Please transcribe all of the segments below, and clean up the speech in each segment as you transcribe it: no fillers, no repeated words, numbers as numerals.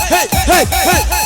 hey, hey, hey.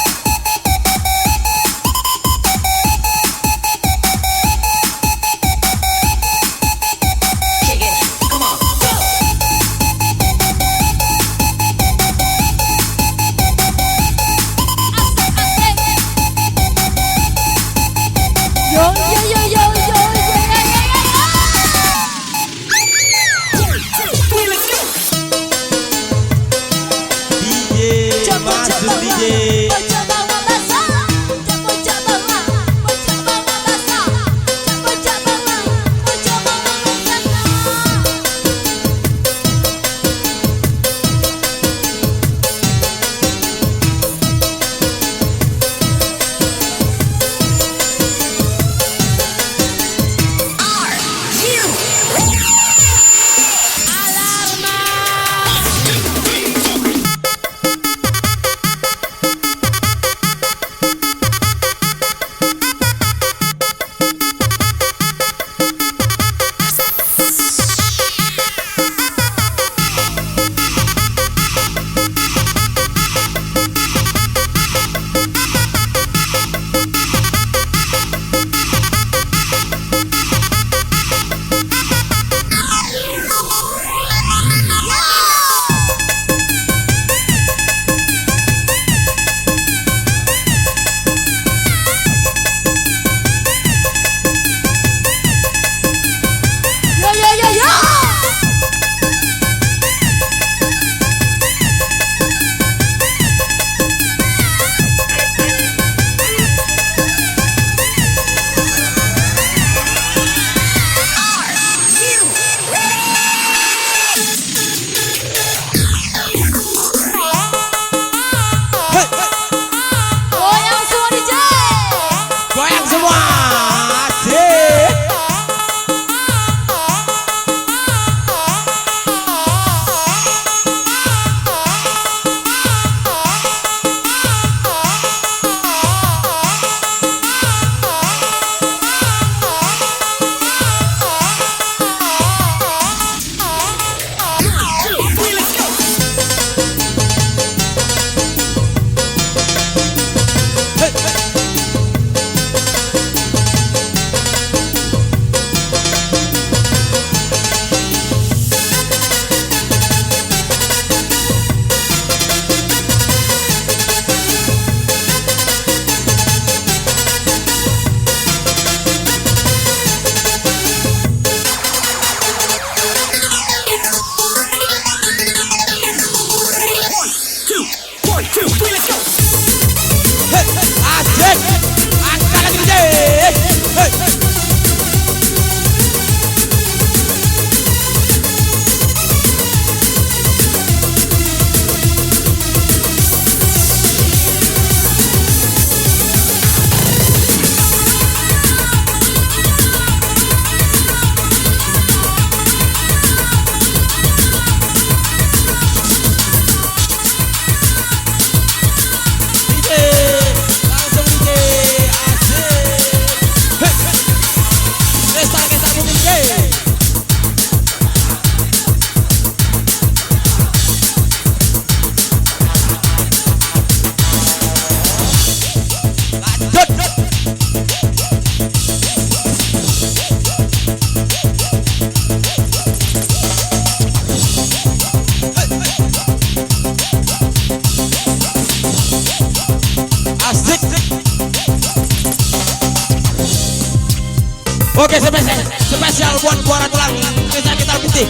Oke, spesial buat Buara Tulang, bisa kita putih.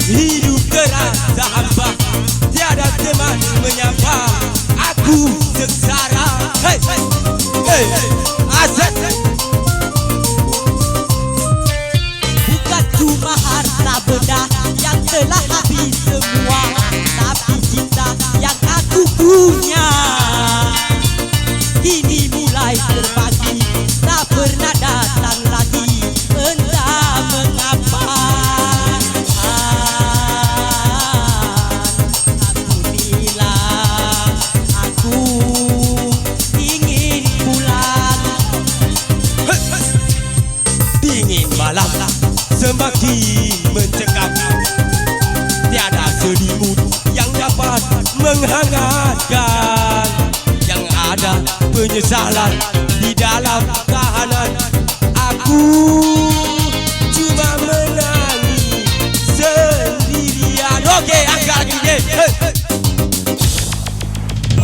Hidup terasa hampa, tiada teman menyapa. Aku sengsara. Hey, hey, hey, asik. Bukan cuma harta benda yang telah habis semua, tapi cinta yang aku punya kini mulai terbagi, tak pernah datang lagi, entah mengapa. Aku bilang aku ingin pulang. Dingin malam semakin mencekam, tiada selimut yang dapat menghangatkan. Yang ada penyesalan di dalam tahanan. Aku cuma menangis sendirian. Oke, angkat lagi deh.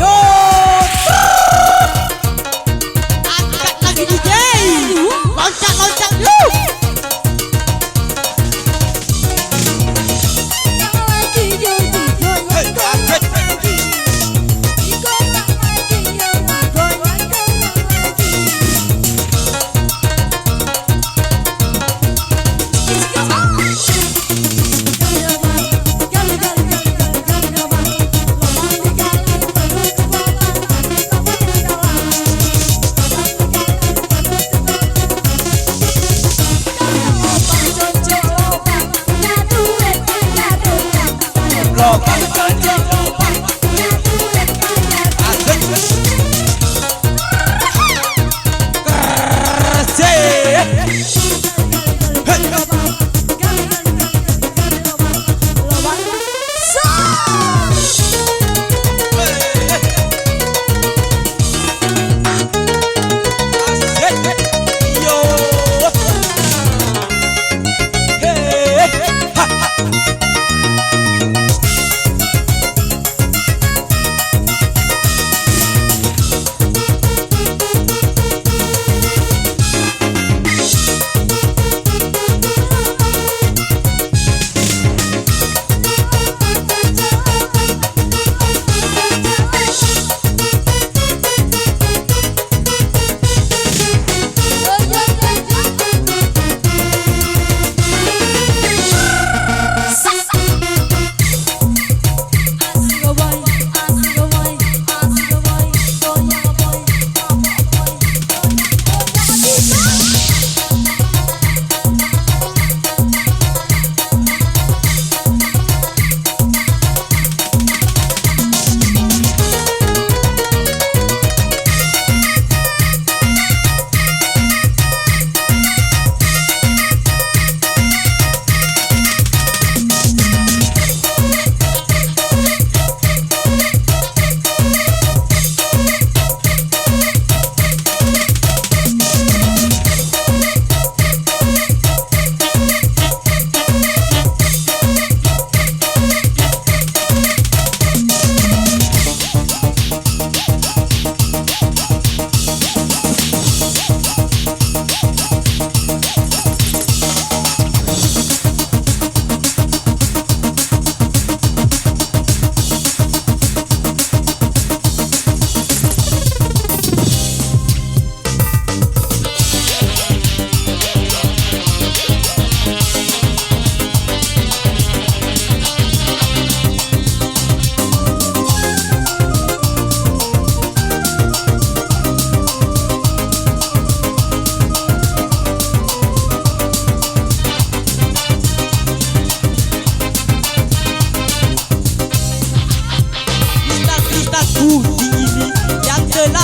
Yo, angkat lagi DJ, loncat yuk.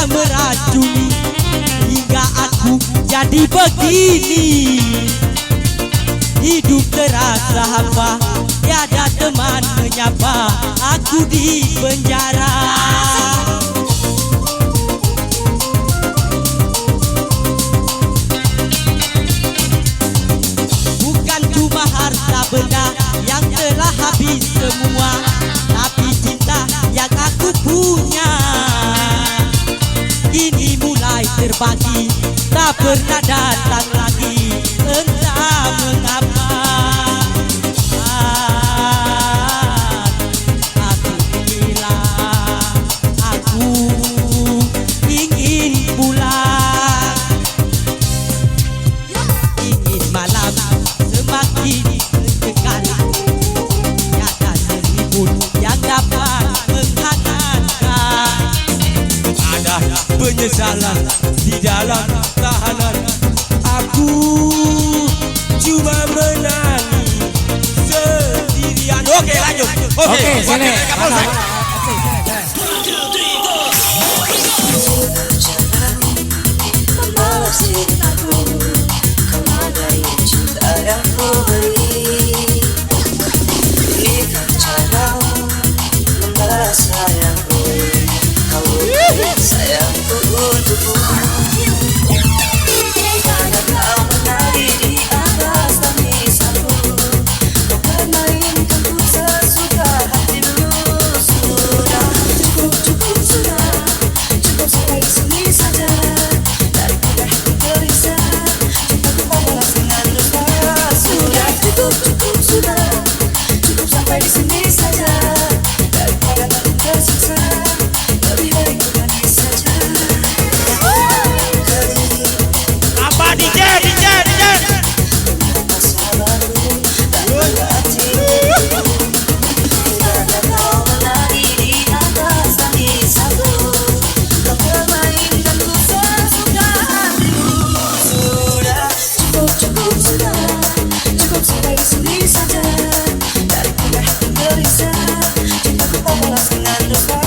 meracuni hingga aku jadi begini. Hidup terasa hampa, tiada teman menyapa, aku di penjara. Bukan cuma harta benda yang telah habis semua, tapi cinta yang aku punya kini mulai terbagi, tak pernah datang lagi, entah mengapa. dalam tahanan. Aku cuma menangis sendirian. Oke, lanjut. Oke, sini. Kapolsek. Sayangku untukmu, karena kau menari di atas tangisanku, kau permainkan ku sesuka hatimu. Sudah cukup, cukup sudah, cukup sampai di sini saja. Daripada hati gelisah, cintaku membalas dengan duka. Sudah cukup, cukup sudah, cukup sampai di sini saja. Daripada hati tersiksa, lebih baik ku mati saja. Apa DJ? Masa lalu tak berarti, karena kau menari di atas tangisanku, kau permainkan ku sesuka hatimu. Sudah cukup, cukup sudah, cukup sampai di sini saja. Daripada hati gelisah, cintaku membalas dengan duka.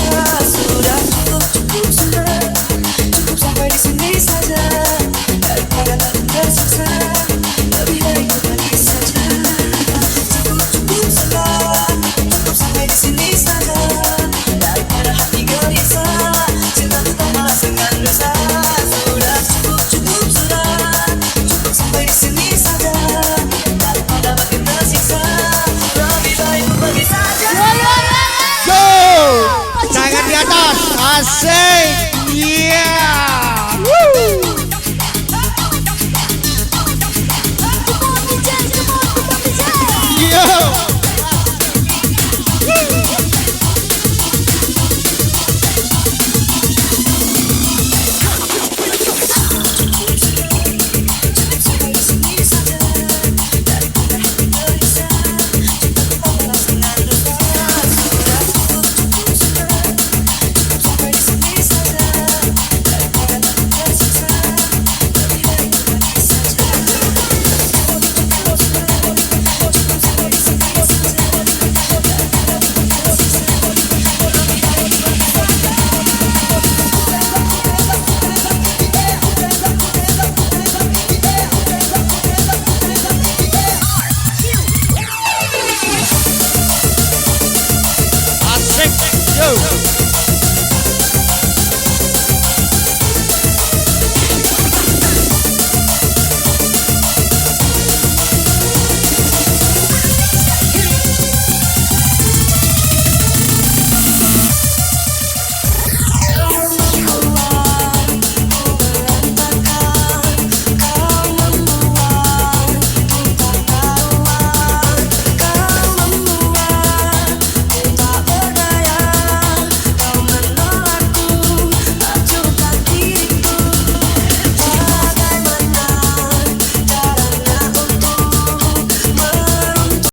Sudah cukup, cukup sudah, cukup sampai di sini saja. Daripada hati tersiksa, lebih baik ku mati saja. Cukup, cukup sudah, cukup sampai di sini saja. Daripada hati gelisah, cintaku membalas dengan dosa. Sudah cukup, cukup sudah, cukup sampai di sini saja. Daripada makin tersiksa, lebih baik ku pergi saja. Go! Tangan di atas. Asik. Yeah. Yeah. Asik. Yo.